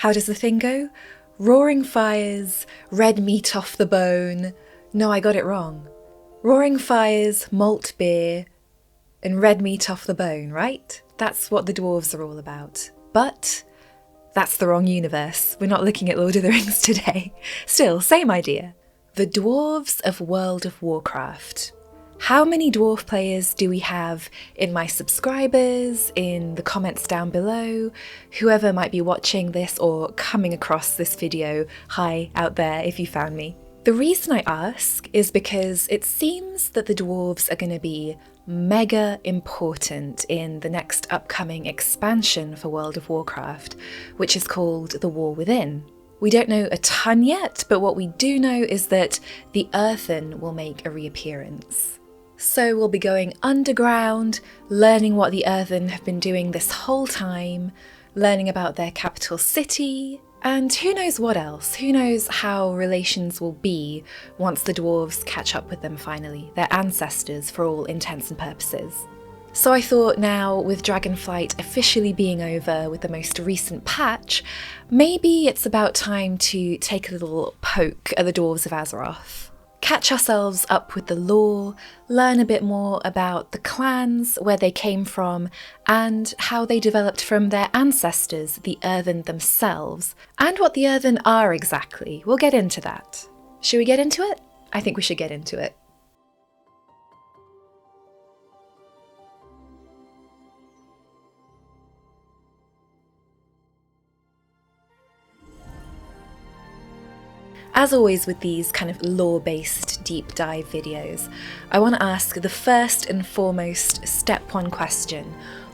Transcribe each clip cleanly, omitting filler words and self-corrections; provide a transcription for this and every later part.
How does the thing go? Roaring fires, red meat off the bone. No, I got it wrong. Roaring fires, malt beer, and red meat off the bone, right? That's what the dwarves are all about. But that's the wrong universe. We're not looking at Lord of the Rings today. Still, same idea. The Dwarves of World of Warcraft. How many dwarf players do we have in my subscribers, in the comments down below, whoever might be watching this or coming across this video, hi out there if you found me. The reason I ask is because it seems that the dwarves are going to be mega important in the next upcoming expansion for World of Warcraft, which is called The War Within. We don't know a ton yet, but what we do know is that the Earthen will make a reappearance. So we'll be going underground, learning what the Earthen have been doing this whole time, learning about their capital city, and who knows what else. Who knows how relations will be once the dwarves catch up with them finally, their ancestors for all intents and purposes. So I thought now, with Dragonflight officially being over with the most recent patch, maybe it's about time to take a little poke at the Dwarves of Azeroth. Catch ourselves up with the lore, learn a bit more about the clans, where they came from, and how they developed from their ancestors, the Earthen themselves, and what the Earthen are exactly. We'll get into that. Should we get into it? I think we should get into it. As always with these kind of lore-based deep dive videos, I want to ask the first and foremost step one question.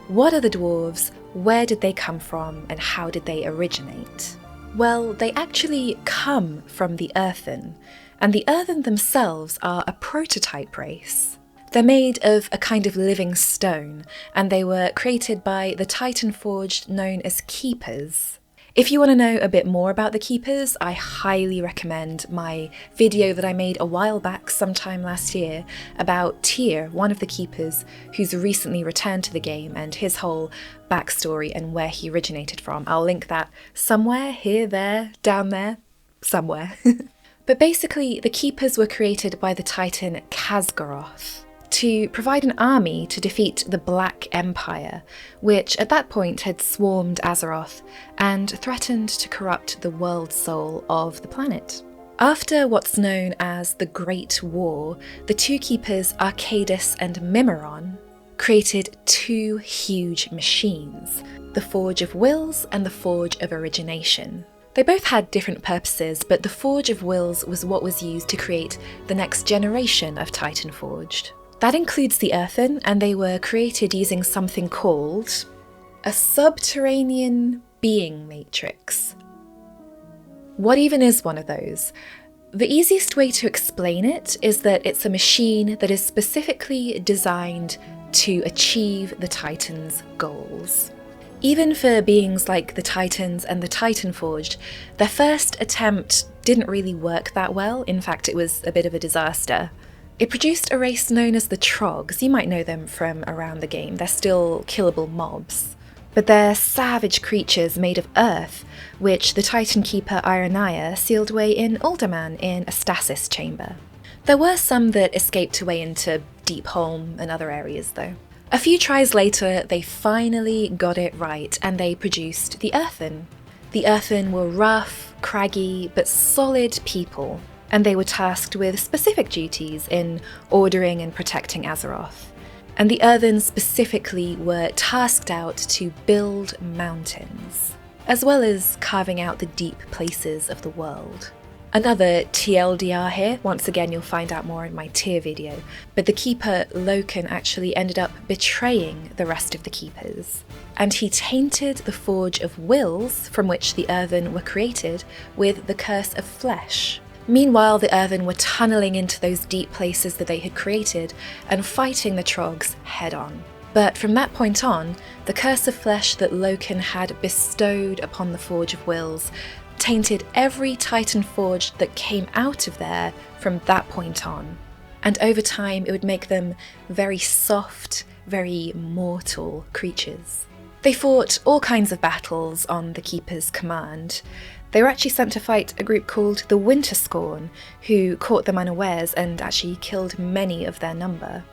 What are the dwarves, where did they come from, and how did they originate? Well, they actually come from the Earthen, and the Earthen themselves are a prototype race. They're made of a kind of living stone, and they were created by the Titan Forged known as Keepers. If you want to know a bit more about the Keepers, I highly recommend my video that I made a while back, sometime last year, about Tyr, one of the Keepers, who's recently returned to the game, and his whole backstory and where he originated from. I'll link that somewhere, here, there, down there, somewhere. But basically, the Keepers were created by the Titan Khazgoroth to provide an army to defeat the Black Empire, which at that point had swarmed Azeroth and threatened to corrupt the world soul of the planet. After what's known as the Great War, the two keepers, Arcadus and Mimiron, created two huge machines, the Forge of Wills and the Forge of Origination. They both had different purposes, but the Forge of Wills was what was used to create the next generation of Titan Forged. That includes the Earthen, and they were created using something called a subterranean being matrix. What even is one of those? The easiest way to explain it is that it's a machine that is specifically designed to achieve the Titan's goals. Even for beings like the Titans and the Titan Forged, their first attempt didn't really work that well. In fact, it was a bit of a disaster. It produced a race known as the Trogs. You might know them from around the game. They're still killable mobs. But they're savage creatures made of earth, which the Titan Keeper Ironaya sealed away in Uldaman in a stasis chamber. There were some that escaped away into Deepholm and other areas though. A few tries later, they finally got it right, and they produced the Earthen. The Earthen were rough, craggy, but solid people, and they were tasked with specific duties in ordering and protecting Azeroth. And the Earthen specifically were tasked out to build mountains, as well as carving out the deep places of the world. Another TLDR here, once again you'll find out more in my Tyr video, but the Keeper Loken actually ended up betraying the rest of the Keepers. And he tainted the Forge of Wills, from which the Earthen were created, with the Curse of Flesh. Meanwhile, the Earthen were tunneling into those deep places that they had created and fighting the Trogs head-on. But from that point on, the Curse of Flesh that Loken had bestowed upon the Forge of Wills tainted every Titan Forged that came out of there from that point on. And over time, it would make them very soft, very mortal creatures. They fought all kinds of battles on the Keeper's command. They were actually sent to fight a group called the Winterscorn, who caught them unawares and actually killed many of their number.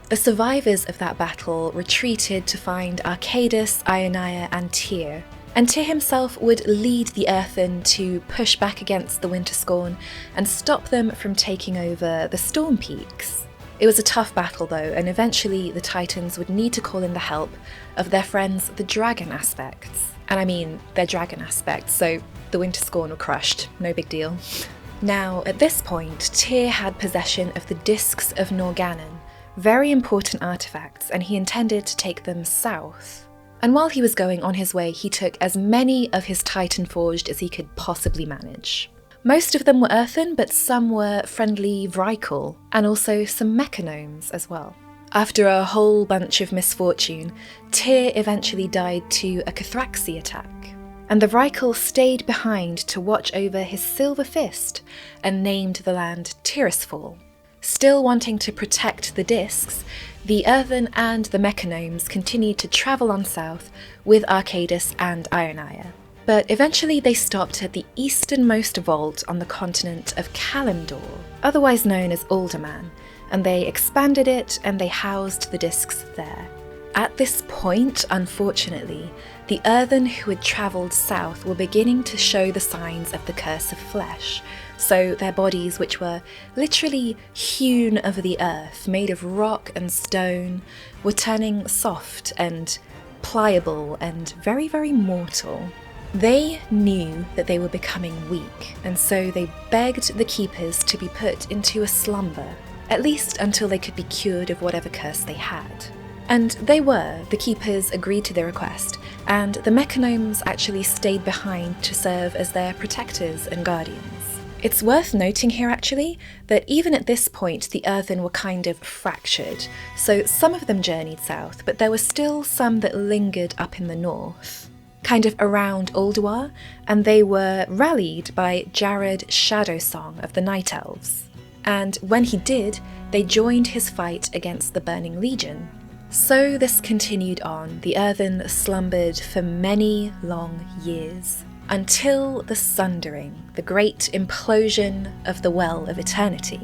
The survivors of that battle retreated to find Arcadus, Ionia and Tyr, and Tyr himself would lead the Earthen to push back against the Winterscorn and stop them from taking over the Storm Peaks. It was a tough battle though, and eventually the Titans would need to call in the help of their friends the Dragon Aspects. And I mean, they're Dragon Aspects, so the Winterscorn were crushed, no big deal. Now, at this point, Tyr had possession of the Discs of Norgannon, very important artifacts, and he intended to take them south. And while he was going on his way, he took as many of his Titan Forged as he could possibly manage. Most of them were Earthen, but some were friendly Vrykul, and also some Mechanomes as well. After a whole bunch of misfortune, Tyr eventually died to a Cathraxi attack, and the Vrykul stayed behind to watch over his silver fist and named the land Tirisfal. Still wanting to protect the discs, the Earthen and the Mechanomes continued to travel on south with Arcadus and Ionia. But eventually they stopped at the easternmost vault on the continent of Kalimdor, otherwise known as Alderman, and they expanded it and they housed the discs there. At this point, unfortunately, the Earthen who had travelled south were beginning to show the signs of the curse of flesh, so their bodies, which were literally hewn of the earth, made of rock and stone, were turning soft and pliable and very, very mortal. They knew that they were becoming weak, and so they begged the Keepers to be put into a slumber, at least until they could be cured of whatever curse they had. And they were. The Keepers agreed to their request, and the Mechanomes actually stayed behind to serve as their protectors and guardians. It's worth noting here actually that even at this point the Earthen were kind of fractured, so some of them journeyed south, but there were still some that lingered up in the north, kind of around Ulduar, and they were rallied by Jared Shadowsong of the Night Elves. And when he did, they joined his fight against the Burning Legion. So this continued on. The Earthen slumbered for many long years, until the Sundering, the great implosion of the Well of Eternity.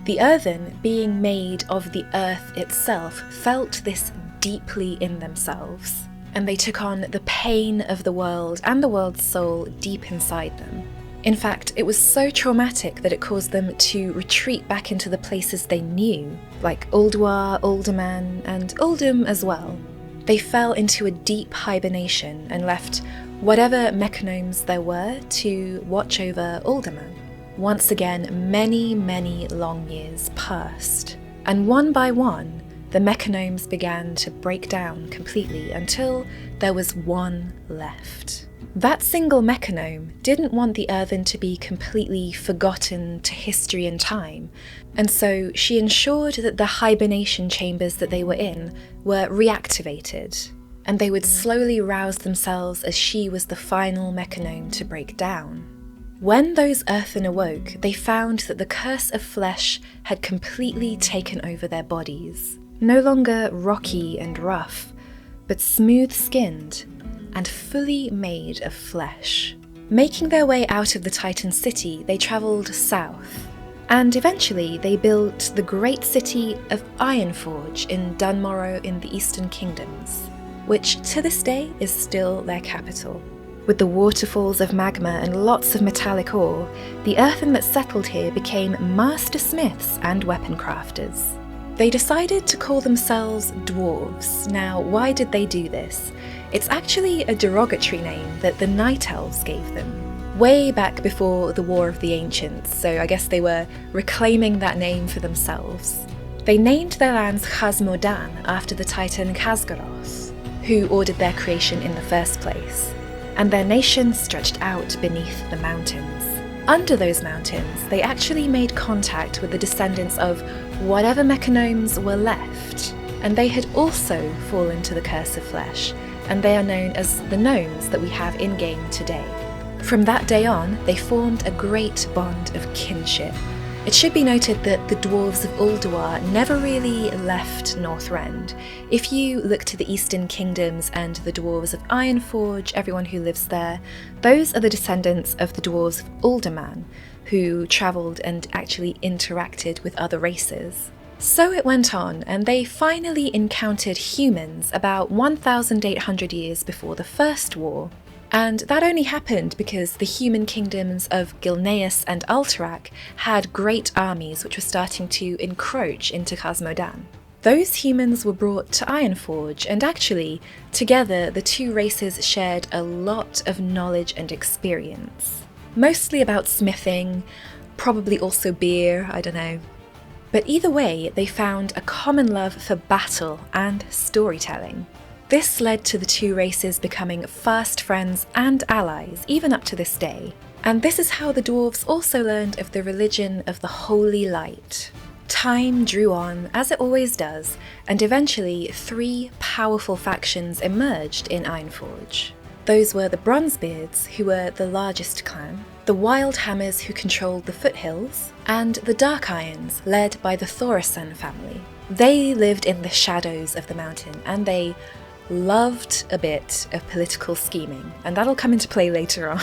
The Earthen, being made of the earth itself, felt this deeply in themselves, and they took on the pain of the world and the world's soul deep inside them. In fact, it was so traumatic that it caused them to retreat back into the places they knew, like Ulduar, Alderman, and Uldum as well. They fell into a deep hibernation and left whatever Mechanomes there were to watch over Alderman. Once again, many, many long years passed, and one by one, the Mechanomes began to break down completely until there was one left. That single Mechanome didn't want the Earthen to be completely forgotten to history and time, and so she ensured that the hibernation chambers that they were in were reactivated, and they would slowly rouse themselves as she was the final Mechanome to break down. When those Earthen awoke, they found that the curse of flesh had completely taken over their bodies, no longer rocky and rough, but smooth-skinned and fully made of flesh. Making their way out of the Titan city, they travelled south, and eventually they built the great city of Ironforge in Dunmorrow in the Eastern Kingdoms, which to this day is still their capital. With the waterfalls of magma and lots of metallic ore, the Earthen that settled here became master smiths and weapon crafters. They decided to call themselves Dwarves. Now, why did they do this? It's actually a derogatory name that the Night Elves gave them, way back before the War of the Ancients, so I guess they were reclaiming that name for themselves. They named their lands Khazmodan after the Titan Khazgaroth, who ordered their creation in the first place, and their nation stretched out beneath the mountains. Under those mountains, they actually made contact with the descendants of whatever Mechanomes were left, and they had also fallen to the curse of flesh, and they are known as the gnomes that we have in-game today. From that day on, they formed a great bond of kinship, It should be noted that the Dwarves of Ulduar never really left Northrend. If you look to the Eastern Kingdoms and the Dwarves of Ironforge, everyone who lives there, those are the descendants of the Dwarves of Uldaman, who travelled and actually interacted with other races. So it went on, and they finally encountered humans about 1,800 years before the First War. And that only happened because the human kingdoms of Gilneas and Alterac had great armies which were starting to encroach into Khazmodan. Those humans were brought to Ironforge, and actually, together the two races shared a lot of knowledge and experience. Mostly about smithing, probably also beer, I don't know. But either way, they found a common love for battle and storytelling. This led to the two races becoming fast friends and allies, even up to this day. And this is how the dwarves also learned of the religion of the Holy Light. Time drew on, as it always does, and eventually 3 powerful factions emerged in Ironforge. Those were the Bronzebeards, who were the largest clan, the Wildhammers, who controlled the foothills, and the Dark Irons, led by the Thoresen family. They lived in the shadows of the mountain, and they loved a bit of political scheming, and that'll come into play later on.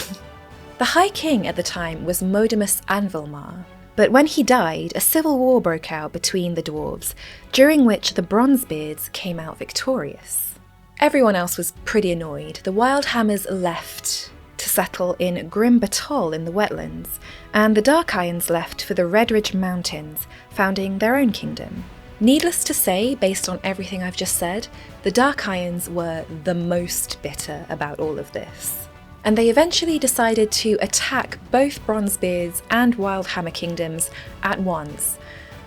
The High King at the time was Modimus Anvilmar, but when he died, a civil war broke out between the dwarves, during which the Bronzebeards came out victorious. Everyone else was pretty annoyed. The Wildhammers left to settle in Grim Batol in the wetlands, and the Dark Irons left for the Redridge Mountains, founding their own kingdom. Needless to say, based on everything I've just said, the Dark Irons were the most bitter about all of this. And they eventually decided to attack both Bronzebeards and Wildhammer kingdoms at once.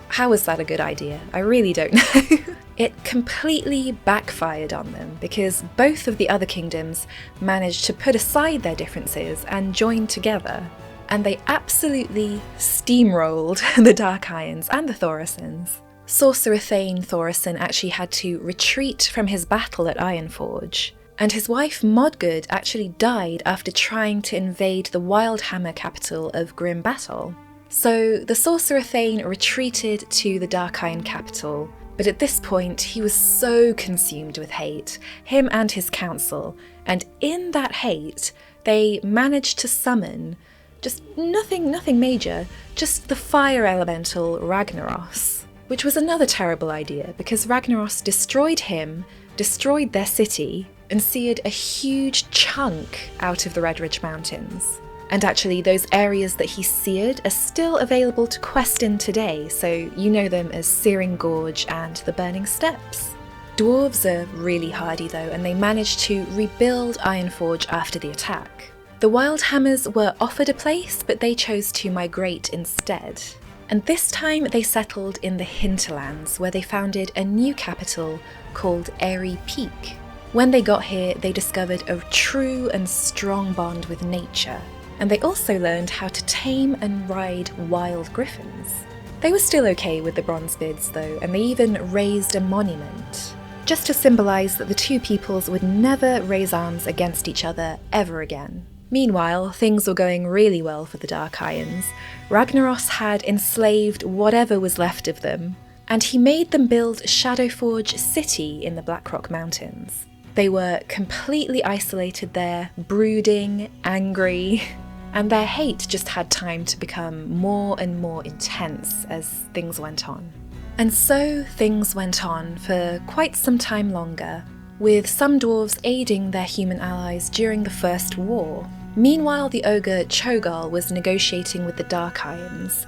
How was that a good idea? I really don't know. It completely backfired on them because both of the other kingdoms managed to put aside their differences and join together. And they absolutely steamrolled the Dark Irons and the Thorisons. Sorcerer Thane Thoresen actually had to retreat from his battle at Ironforge, and his wife Modgud actually died after trying to invade the Wildhammer capital of Grim Battle. So the Sorcerer Thane retreated to the Dark Iron capital, but at this point he was so consumed with hate, him and his council, and in that hate they managed to summon just nothing major, just the fire elemental Ragnaros, which was another terrible idea because Ragnaros destroyed him, destroyed their city, and seared a huge chunk out of the Redridge Mountains. And actually, those areas that he seared are still available to quest in today, so you know them as Searing Gorge and the Burning Steppes. Dwarves are really hardy though, and they managed to rebuild Ironforge after the attack. The Wildhammers were offered a place, but they chose to migrate instead. And this time they settled in the Hinterlands, where they founded a new capital called Airy Peak. When they got here, they discovered a true and strong bond with nature. And they also learned how to tame and ride wild griffins. They were still okay with the Bronzebeards though, and they even raised a monument, just to symbolise that the two peoples would never raise arms against each other ever again. Meanwhile, things were going really well for the Dark Irons. Ragnaros had enslaved whatever was left of them, and he made them build Shadowforge City in the Blackrock Mountains. They were completely isolated there, brooding, angry, and their hate just had time to become more and more intense as things went on. And so things went on for quite some time longer, with some dwarves aiding their human allies during the First War. Meanwhile, the ogre Cho'Gall was negotiating with the Dark Irons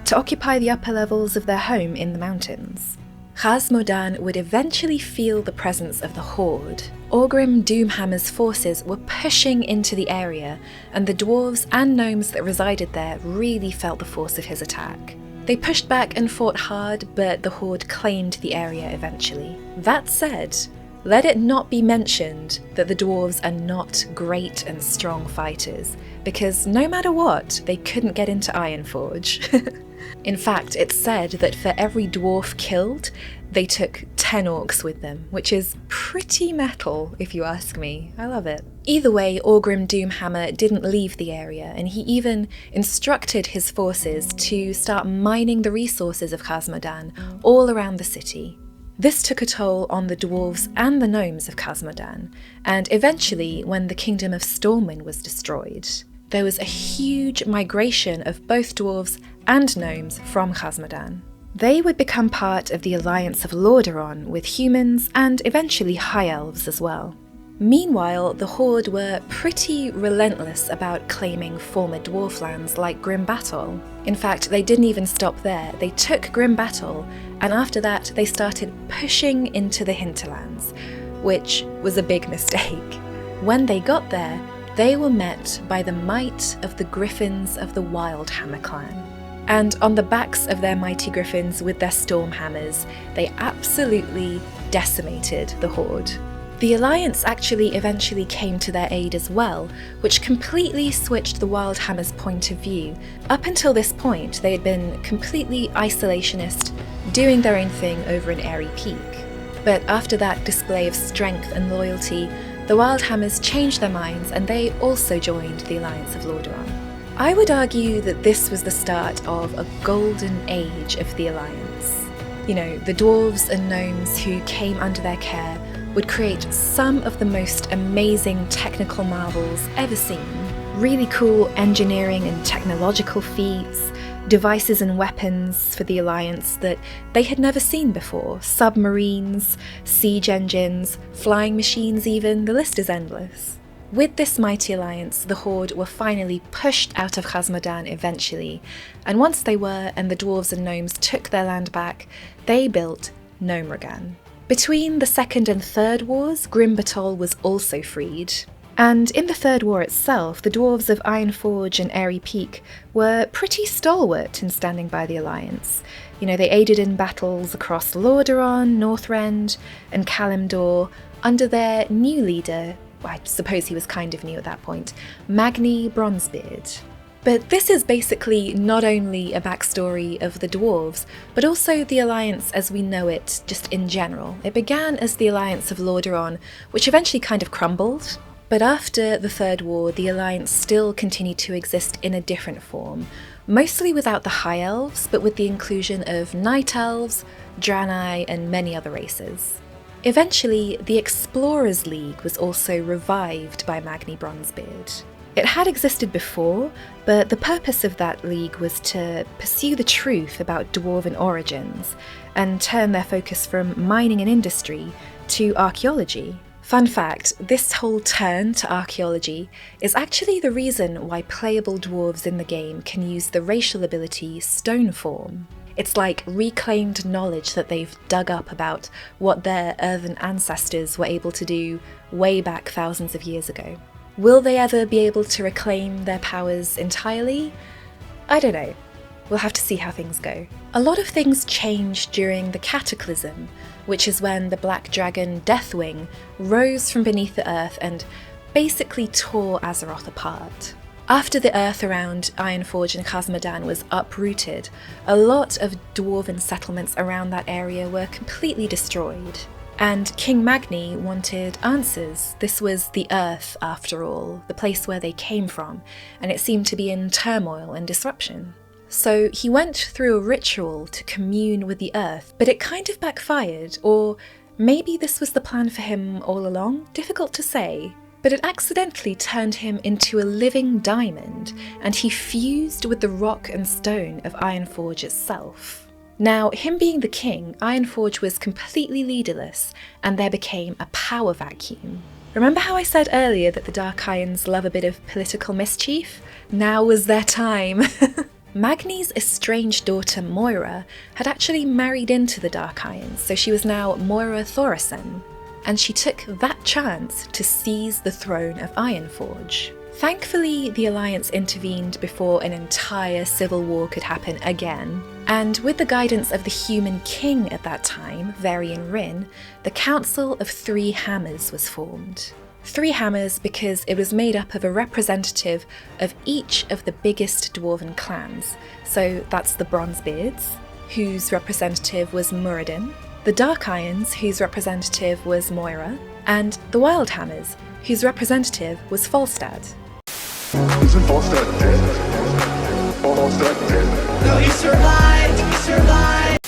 to occupy the upper levels of their home in the mountains. Khazmodan would eventually feel the presence of the Horde. Orgrim Doomhammer's forces were pushing into the area, and the dwarves and gnomes that resided there really felt the force of his attack. They pushed back and fought hard, but the Horde claimed the area eventually. That said, let it not be mentioned that the dwarves are not great and strong fighters, because no matter what, they couldn't get into Ironforge. In fact, it's said that for every dwarf killed, they took 10 orcs with them, which is pretty metal, if you ask me. I love it. Either way, Orgrim Doomhammer didn't leave the area, and he even instructed his forces to start mining the resources of Khazmodan all around the city. This took a toll on the dwarves and the gnomes of Khazmodan, and eventually, when the kingdom of Stormwind was destroyed, there was a huge migration of both dwarves and gnomes from Khazmodan. They would become part of the alliance of Lordaeron with humans and eventually high elves as well. Meanwhile, the Horde were pretty relentless about claiming former dwarf lands like Grim Battle. In fact, they didn't even stop there. They took Grim Battle, and after that they started pushing into the hinterlands, which was a big mistake. When they got there, they were met by the might of the Griffins of the Wildhammer clan. And on the backs of their mighty griffins with their stormhammers, they absolutely decimated the Horde. The Alliance actually eventually came to their aid as well, which completely switched the Wildhammer's point of view. Up until this point, they had been completely isolationist, doing their own thing over an airy peak. But after that display of strength and loyalty, the Wildhammers changed their minds and they also joined the Alliance of Lordaeron. I would argue that this was the start of a golden age of the Alliance. You know, the dwarves and gnomes who came under their care would create some of the most amazing technical marvels ever seen. Really cool engineering and technological feats, devices and weapons for the Alliance that they had never seen before. Submarines, siege engines, flying machines even, the list is endless. With this mighty alliance, the Horde were finally pushed out of Khazmodan eventually, and once they were and the dwarves and gnomes took their land back, they built Gnomeregan. Between the Second and Third Wars, Grim Batol was also freed. And in the Third War itself, the dwarves of Ironforge and Airy Peak were pretty stalwart in standing by the Alliance. You know, they aided in battles across Lordaeron, Northrend, and Kalimdor under their new leader, I suppose he was kind of new at that point, Magni Bronzebeard. But this is basically not only a backstory of the dwarves, but also the Alliance as we know it, just in general. It began as the Alliance of Lordaeron, which eventually kind of crumbled. But after the Third War, the Alliance still continued to exist in a different form, mostly without the High Elves, but with the inclusion of Night Elves, Draenei, and many other races. Eventually, the Explorers League was also revived by Magni Bronzebeard. It had existed before, but the purpose of that league was to pursue the truth about dwarven origins and turn their focus from mining and industry to archaeology. Fun fact, this whole turn to archaeology is actually the reason why playable dwarves in the game can use the racial ability Stoneform. It's like reclaimed knowledge that they've dug up about what their Earthen ancestors were able to do way back thousands of years ago. Will they ever be able to reclaim their powers entirely? I don't know. We'll have to see how things go. A lot of things changed during the Cataclysm, which is when the black dragon Deathwing rose from beneath the earth and basically tore Azeroth apart. After the earth around Ironforge and Khazmodan was uprooted, a lot of dwarven settlements around that area were completely destroyed. And King Magni wanted answers. This was the earth, after all, the place where they came from, and it seemed to be in turmoil and disruption. So he went through a ritual to commune with the earth, but it kind of backfired, or maybe this was the plan for him all along? Difficult to say. But it accidentally turned him into a living diamond, and he fused with the rock and stone of Ironforge itself. Now, him being the king, Ironforge was completely leaderless, and there became a power vacuum. Remember how I said earlier that the Dark Irons love a bit of political mischief? Now was their time. Magni's estranged daughter Moira had actually married into the Dark Irons, so she was now Moira Thoresen, and she took that chance to seize the throne of Ironforge. Thankfully, the Alliance intervened before an entire civil war could happen again, and with the guidance of the human king at that time, Varian Rin, the Council of Three Hammers was formed. 3 hammers because it was made up of a representative of each of the biggest Dwarven clans. So that's the Bronzebeards, whose representative was Muradin, the Dark Irons, whose representative was Moira, and the Wild Hammers, whose representative was Falstad. Isn't Falstad dead? Falstad dead. No, he survived! He survived!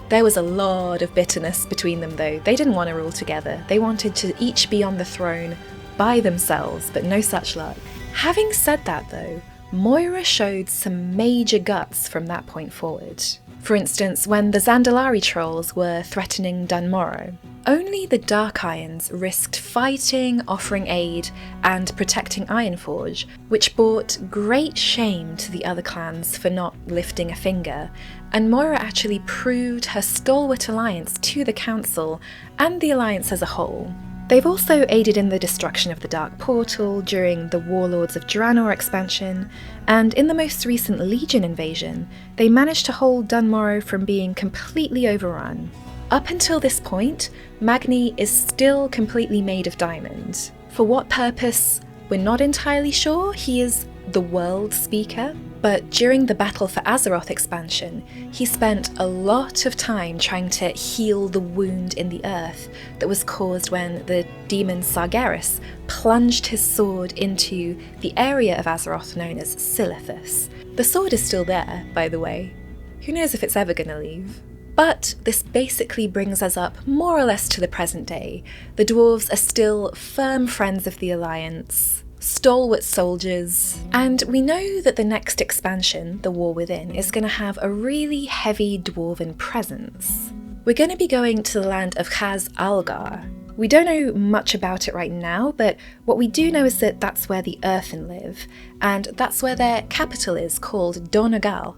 There was a lot of bitterness between them though. They didn't want to rule together. They wanted to each be on the throne by themselves, but no such luck. Having said that though, Moira showed some major guts from that point forward. For instance, when the Zandalari trolls were threatening Dunmorrow, only the Dark Irons risked fighting, offering aid, and protecting Ironforge, which brought great shame to the other clans for not lifting a finger, and Moira actually proved her stalwart alliance to the Council and the Alliance as a whole. They've also aided in the destruction of the Dark Portal during the Warlords of Draenor expansion, and in the most recent Legion invasion, they managed to hold Dunmorrow from being completely overrun. Up until this point, Magni is still completely made of diamond. For what purpose, we're not entirely sure. He is the World Speaker, but during the Battle for Azeroth expansion, he spent a lot of time trying to heal the wound in the earth that was caused when the demon Sargeras plunged his sword into the area of Azeroth known as Silithus. The sword is still there, by the way. Who knows if it's ever gonna leave? But this basically brings us up more or less to the present day. The dwarves are still firm friends of the Alliance, stalwart soldiers, and we know that the next expansion, The War Within, is going to have a really heavy dwarven presence. We're going to be going to the land of Khaz Algar. We don't know much about it right now, but what we do know is that that's where the Earthen live, and that's where their capital is, called Dornogal.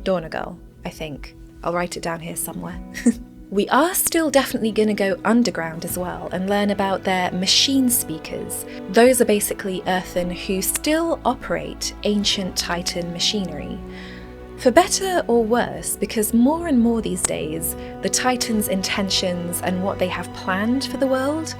Dornogal, I think. I'll write it down here somewhere. We are still definitely going to go underground as well and learn about their machine speakers. Those are basically Earthen who still operate ancient Titan machinery. For better or worse, because more and more these days, the Titans' intentions and what they have planned for the world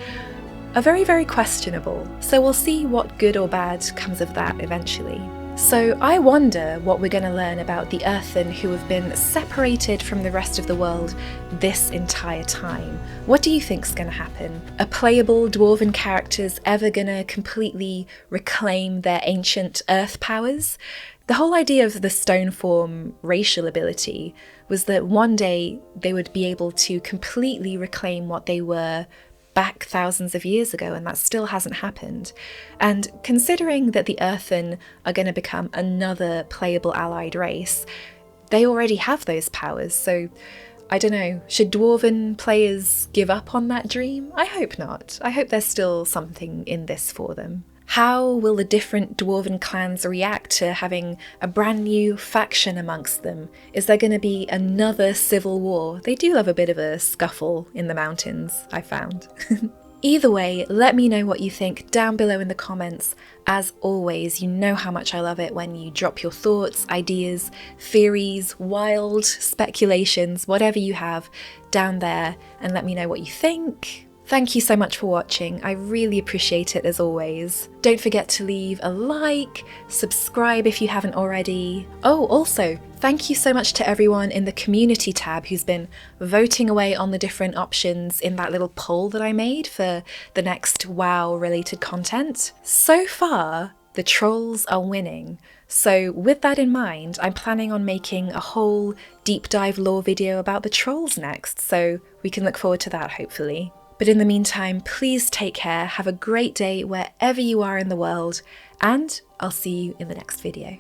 are very, very questionable. So we'll see what good or bad comes of that eventually. So I wonder what we're going to learn about the Earthen who have been separated from the rest of the world this entire time. What do you think's going to happen? Are playable Dwarven characters ever going to completely reclaim their ancient Earth powers? The whole idea of the Stoneform racial ability was that one day they would be able to completely reclaim what they were back thousands of years ago, and that still hasn't happened. And considering that the Earthen are going to become another playable allied race, they already have those powers, so I don't know, should Dwarven players give up on that dream? I hope not. I hope there's still something in this for them. How will the different Dwarven clans react to having a brand new faction amongst them? Is there going to be another civil war? They do love a bit of a scuffle in the mountains, I found. Either way, let me know what you think down below in the comments. As always, you know how much I love it when you drop your thoughts, ideas, theories, wild speculations, whatever you have down there, and let me know what you think. Thank you so much for watching, I really appreciate it as always. Don't forget to leave a like, subscribe if you haven't already. Oh, also, thank you so much to everyone in the community tab who's been voting away on the different options in that little poll that I made for the next WoW related content. So far, the trolls are winning. So with that in mind, I'm planning on making a whole deep dive lore video about the trolls next, so we can look forward to that hopefully. But in the meantime, please take care, have a great day wherever you are in the world, and I'll see you in the next video.